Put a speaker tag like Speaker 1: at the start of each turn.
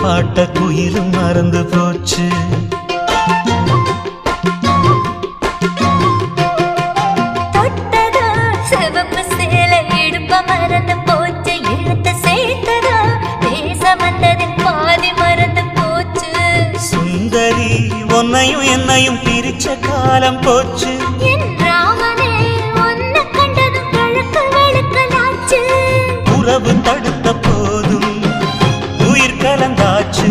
Speaker 1: பாட்ட குயிலும் மறந்து போச்சு.
Speaker 2: தொட்டதா சிவப்பு சேலை இடுப்ப மறந்து போச்சு. இழுத்த சேர்த்ததா பேச வந்ததின் பாதி மறந்து போச்சு.
Speaker 1: சுந்தரி உன்னையும் என்னையும் பிரிச்ச காலம் போச்சு.
Speaker 2: என் ராமனே உன்னை கண்டதும் கழுக்கு வெளுக்கலாச்சு.
Speaker 1: உறவு தடுத்த போதும் உயிர் கலந்தாச்சு.